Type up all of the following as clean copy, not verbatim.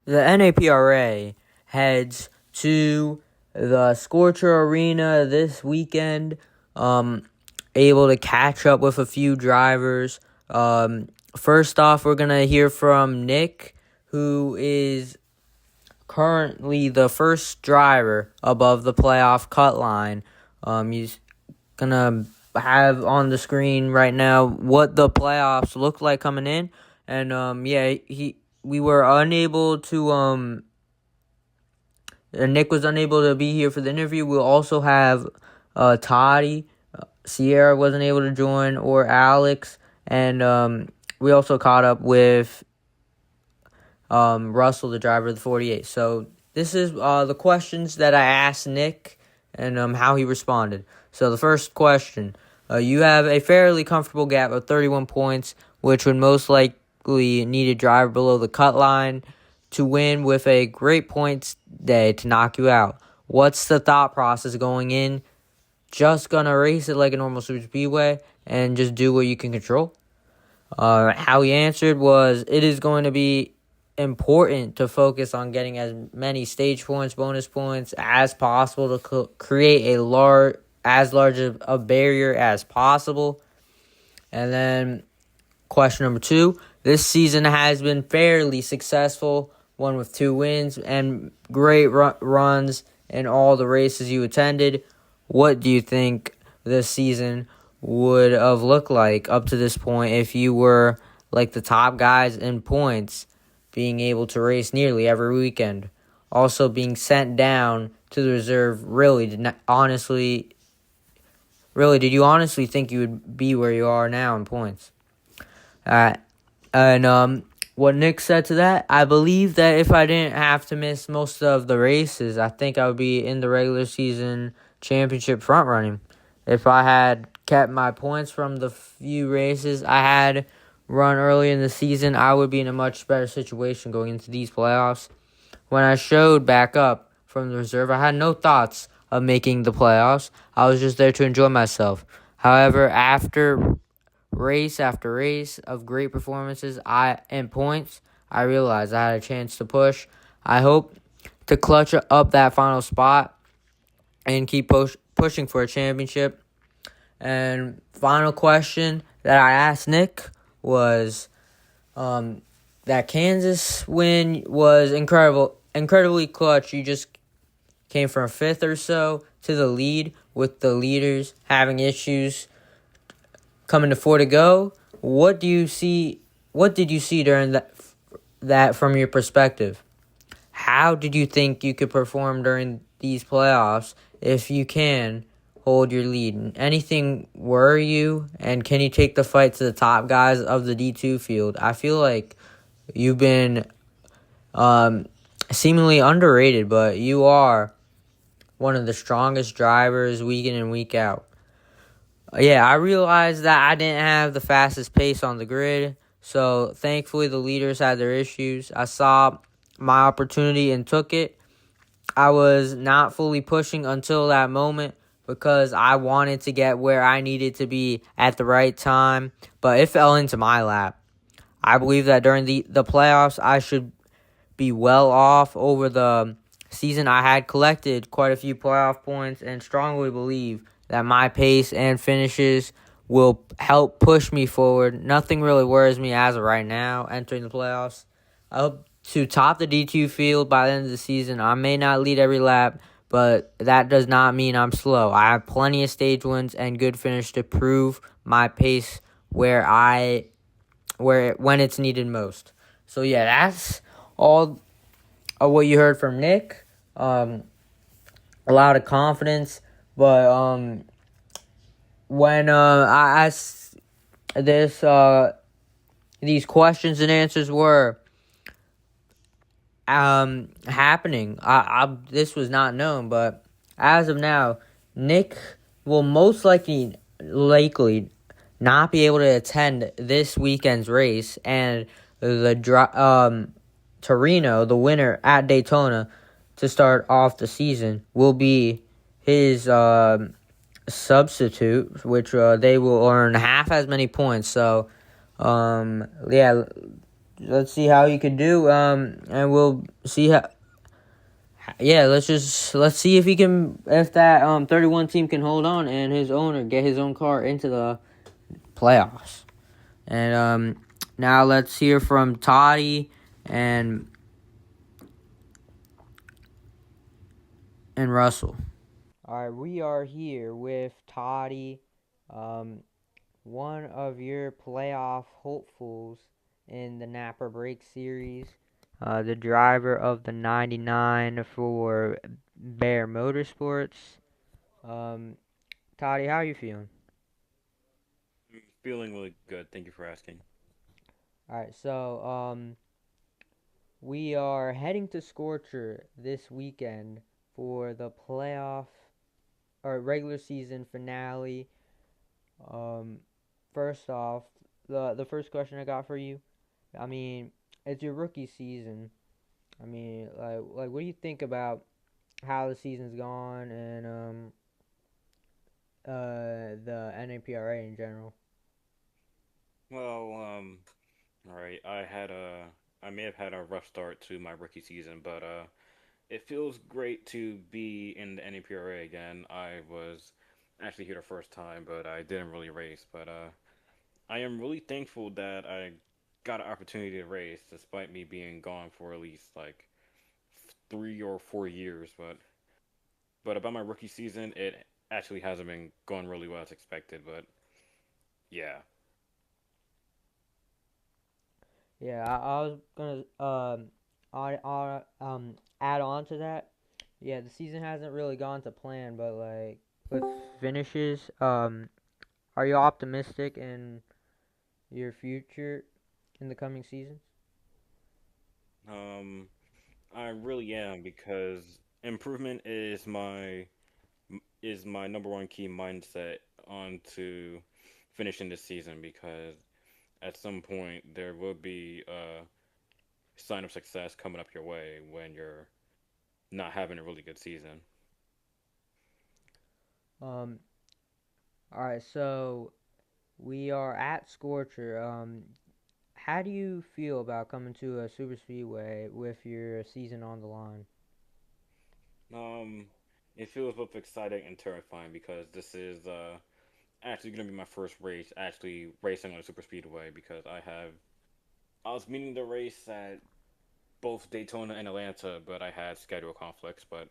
the NAPRA heads to the Scorcher Arena this weekend, able to catch up with a few drivers. First off, we're going to hear from Nick, who is currently the first driver above the playoff cut line. He's going to have on the screen right now what the playoffs look like coming in. And, we were unable to, Nick was unable to be here for the interview. We'll also have Toddy. Sierra wasn't able to join, or Alex. And we also caught up with Russell, the driver of the 48. So this is the questions that I asked Nick and how he responded. So the first question, you have a fairly comfortable gap of 31 points, which would most likely need a driver below the cut line to win with a great points day to knock you out. What's the thought process going in? Just gonna race it like a normal super speedway and just do what you can control? How he answered was, it is going to be important to focus on getting as many stage points, bonus points as possible to create as large a barrier as possible. And then question number 2, this season has been fairly successful, one with 2 wins and great runs in all the races you attended. What do you think this season would have looked like up to this point if you were like the top guys in points, being able to race nearly every weekend? Also being sent down to the reserve, did you honestly think you would be where you are now in points? And what Nick said to that, I believe that if I didn't have to miss most of the races, I think I would be in the regular season championship front running. If I had kept my points from the few races I had run early in the season, I would be in a much better situation going into these playoffs. When I showed back up from the reserve, I had no thoughts of making the playoffs. I was just there to enjoy myself. However, after race after race of great performances and points, I realized I had a chance to push. I hope to clutch up that final spot and keep pushing for a championship. And final question that I asked Nick was, that Kansas win was incredibly clutch. You just came from 5th or so to the lead, with the leaders having issues coming to 4 to go. What did you see during that from your perspective? How did you think you could perform during these playoffs if you can hold your lead? Anything worry you? And can you take the fight to the top guys of the D2 field? I feel like you've been seemingly underrated, but you are one of the strongest drivers week in and week out. Yeah, I realized that I didn't have the fastest pace on the grid, so thankfully the leaders had their issues. I saw my opportunity and took it. I was not fully pushing until that moment because I wanted to get where I needed to be at the right time, but it fell into my lap. I believe that during the playoffs, I should be well off over the season. I had collected quite a few playoff points and strongly believe that my pace and finishes will help push me forward. Nothing really worries me as of right now entering the playoffs. I hope to top the D2 field by the end of the season. I may not lead every lap, but that does not mean I'm slow. I have plenty of stage wins and good finish to prove my pace when it's needed most. So yeah, that's all of what you heard from Nick. A lot of confidence, but when I asked these questions and answers were happening, this was not known, but as of now, Nick will most likely not be able to attend this weekend's race, and the Torino, the winner at Daytona to start off the season, will be his substitute, which they will earn half as many points. So, let's see how he could do. And we'll see how. Yeah, let's see if he can, if that 31 team can hold on and his owner get his own car into the playoffs. And now let's hear from Toddy and Russell. All right, we are here with Toddy, um, one of your playoff hopefuls in the Napa Break Series, the driver of the 99 for Bear Motorsports. Um, Toddy, how are you feeling? I'm feeling really good. Thank you for asking. All right, so we are heading to Scorcher this weekend for the playoff or regular season finale. Um, First off, the first question I got for you, I mean, it's your rookie season. I mean, what do you think about how the season's gone and the NAPRA in general? Well, all right. I may have had a rough start to my rookie season, but it feels great to be in the NEPRA again. I was actually here the first time, but I didn't really race. But I am really thankful that I got an opportunity to race, despite me being gone for at least like 3 or 4 years. But about my rookie season, it actually hasn't been going really well as expected. But yeah. Yeah, I was gonna add on to that. Yeah, the season hasn't really gone to plan, but like with finishes, are you optimistic in your future in the coming seasons? Um, I really am because improvement is my number one key mindset on to finishing this season because at some point there will be a sign of success coming up your way when you're not having a really good season. Um, all right, so we are at Scorcher. How do you feel about coming to a super speedway with your season on the line? Um, it feels both exciting and terrifying because this is actually going to be my first race actually racing on a super speedway because I was meaning to race at both Daytona and Atlanta, but I had schedule conflicts. But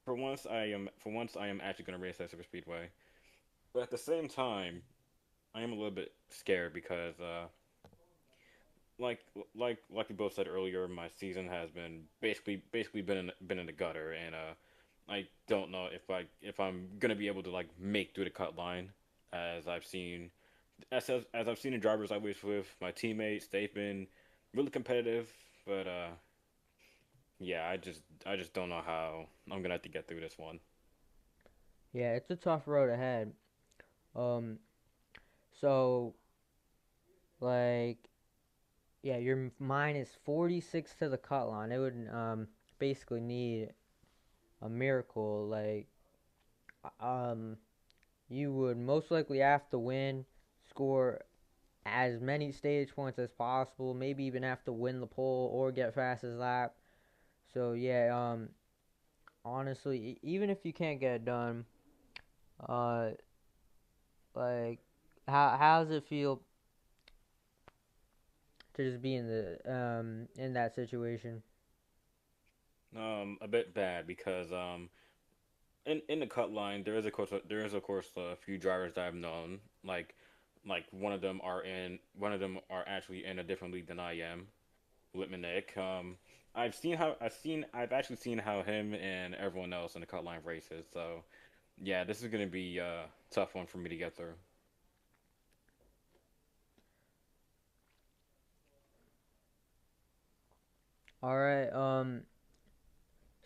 for once I am actually going to race at super speedway. But at the same time, I am a little bit scared because like like we both said earlier, my season has been basically been in the gutter, and I don't know if I'm gonna be able to like make through the cut line, as I've seen as I've seen the drivers I was with, my teammates, they've been really competitive, but yeah, I just don't know how I'm gonna have to get through this one. Yeah, it's a tough road ahead. Um, so like yeah, your mine is 46 to the cut line. It would basically need a miracle. Like um, you would most likely have to win, score as many stage points as possible. Maybe even have to win the pole or get fastest lap. So yeah, honestly, even if you can't get it done, uh, like how does it feel to just be in that situation? A bit bad because in the cut line there is of course a few drivers that I've known like one of them are actually in a different league than I am, Whitman Nick. I've actually seen how him and everyone else in the cut line races. So yeah, this is gonna be a tough one for me to get through. All right.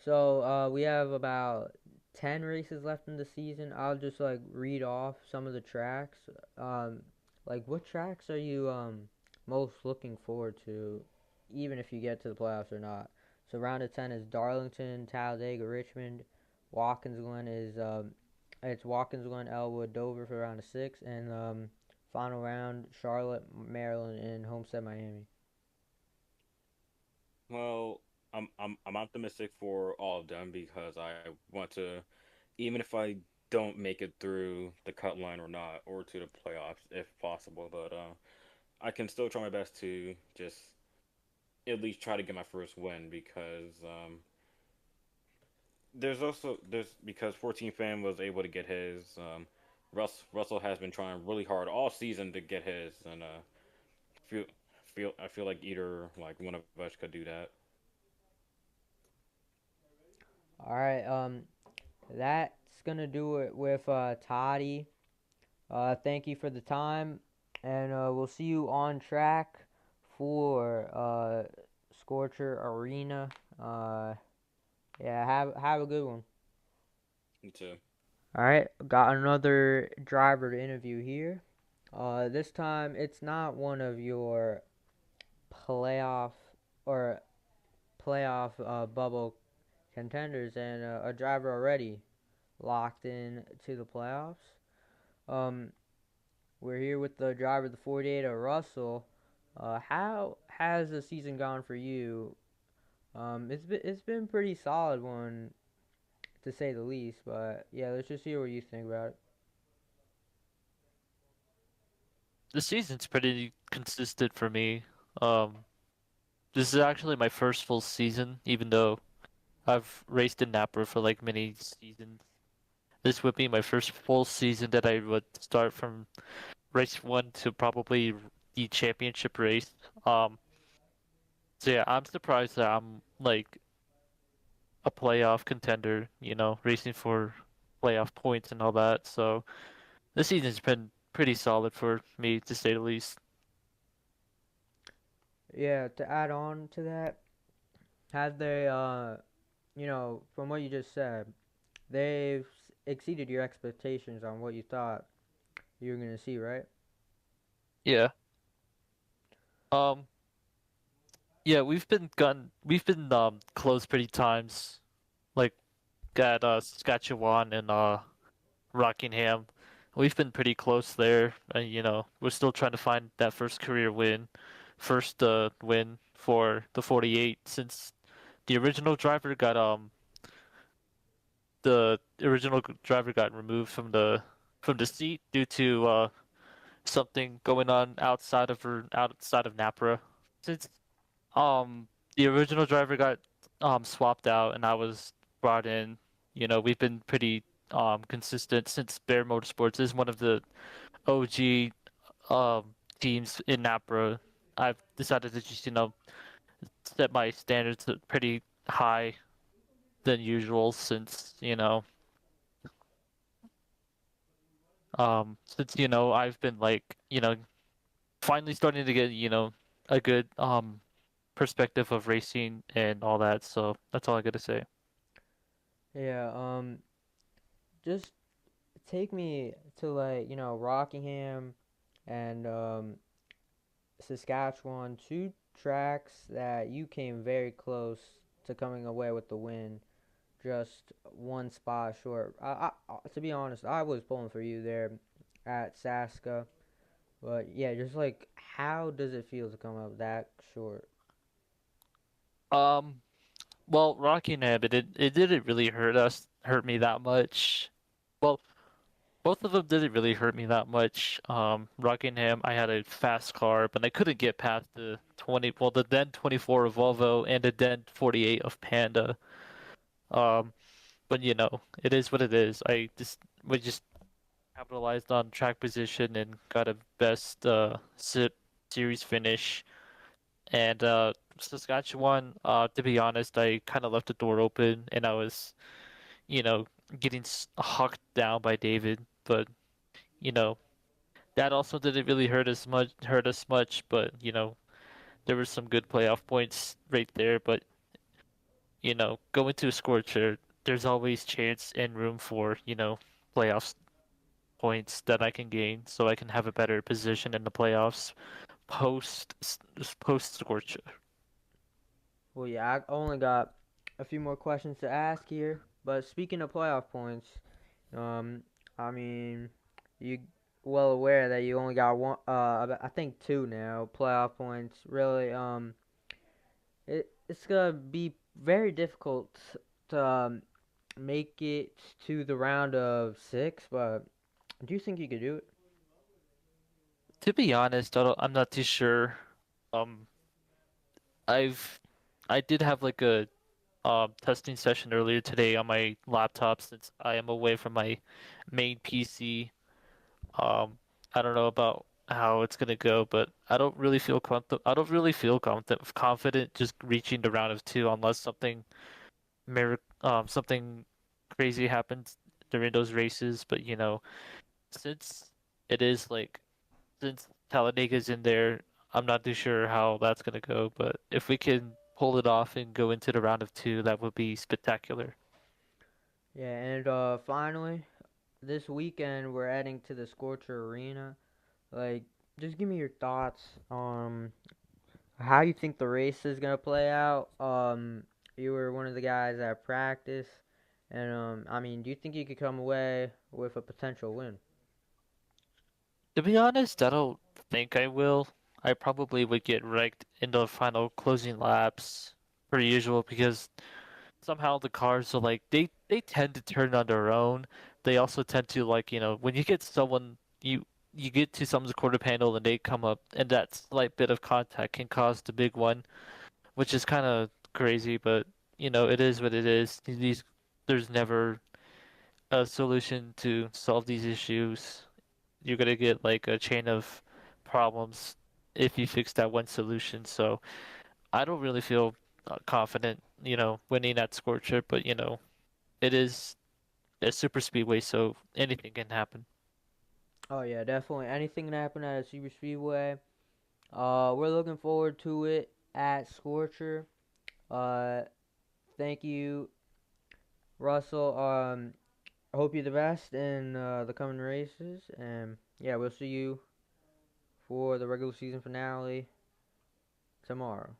So we have about 10 races left in the season. I'll just like read off some of the tracks. Um, like what tracks are you most looking forward to, even if you get to the playoffs or not? So round of 10 is Darlington, Talladega, Richmond. Watkins Glen is it's Watkins Glen, Elwood, Dover for round of 6, and final round Charlotte, Maryland, and Homestead, Miami. Well, I'm optimistic for all of them because I want to, even if I don't make it through the cut line or not, or to the playoffs if possible, but I can still try my best to just at least try to get my first win because there's because 14 fan was able to get his. Russell has been trying really hard all season to get his, and feel I feel like either like one of us could do that. All right, that's gonna do it with Toddy. Thank you for the time, and we'll see you on track for Scorcher Arena. Uh, yeah, have a good one. To All right, got another driver to interview here. This time it's not one of your playoff or playoff bubble contenders, and a driver already locked in to the playoffs. Um, we're here with the driver, the 48 of Russell. How has the season gone for you? It's been pretty solid one to say the least. But yeah, let's just hear what you think about it. The season's pretty consistent for me. Um, this is actually my first full season, even though I've raced in Napa for like many seasons. This would be my first full season that I would start from race one to probably the championship race. Um, so yeah, I'm surprised that I'm like a playoff contender, racing for playoff points and all that. So this season's been pretty solid for me to say the least. Yeah, to add on to that, have they from what you just said, they've exceeded your expectations on what you thought you were gonna see, right? Yeah. Um, Yeah, we've been close pretty times, like at Saskatchewan and Rockingham. We've been pretty close there, and we're still trying to find that first win for the 48 since the original driver got removed from the seat due to something going on outside of Napra. Since Um, the original driver got swapped out, and I was brought in. We've been pretty consistent since Bear Motorsports is one of the OG teams in NAPRA. I've decided to just set my standards at pretty high than usual since I've been like finally starting to get a good perspective of racing and all that. So that's all I gotta say. Yeah. Just take me to like Rockingham and Saskatchewan, two tracks that you came very close to coming away with the win, just one spot short. To be honest, I was pulling for you there at Saska, but yeah, just like how does it feel to come up that short? Um, well, Rockingham, it didn't really hurt me that much. Well, both of them didn't really hurt me that much. Rockingham, I had a fast car, but I couldn't get past the then 24 of Volvo and the then 48 of Panda. Um, but it is what it is. We just capitalized on track position and got a best series finish. And Saskatchewan, to be honest, I kind of left the door open, and I was, you know, getting hucked down by David. But you know, that also didn't really hurt us much. But there were some good playoff points right there. But going to a Scorcher, there's always chance and room for playoffs points that I can gain, so I can have a better position in the playoffs post post Scorcher. Well, yeah, I only got a few more questions to ask here. But speaking of playoff points, um, I mean, you well aware that you only got one. I think two now playoff points. Really, it's gonna be very difficult to make it to the round of six. But do you think you could do it? To be honest, I'm not too sure. Um, I've I did have like a testing session earlier today on my laptop since I am away from my main PC. Um, I don't know about how it's gonna go, but I don't really feel confident just reaching the round of two unless something crazy happens during those races. But since it is like since Talladega's in there, I'm not too sure how that's gonna go. But if we can pull it off and go into the round of two, that would be spectacular. Yeah, and finally, this weekend we're adding to the Scorcher Arena. Like, just give me your thoughts on how you think the race is gonna play out. You were one of the guys at practice, and I mean, do you think you could come away with a potential win? To be honest, I don't think I will. I probably would get wrecked in the final closing laps per usual because somehow the cars are like they tend to turn on their own. They also tend to like, when you get someone you get to someone's quarter panel and they come up and that slight bit of contact can cause the big one, which is kind of crazy, but it is what it is. There's never a solution to solve these issues. You're gonna get like a chain of problems if you fix that one solution. So I don't really feel confident, winning that Scorcher, but it is a super speedway, so anything can happen. Oh yeah, definitely. Anything can happen at a super speedway. We're looking forward to it at Scorcher. Uh, thank you, Russell. I hope you're the best in the coming races, and yeah, we'll see you for the regular season finale tomorrow.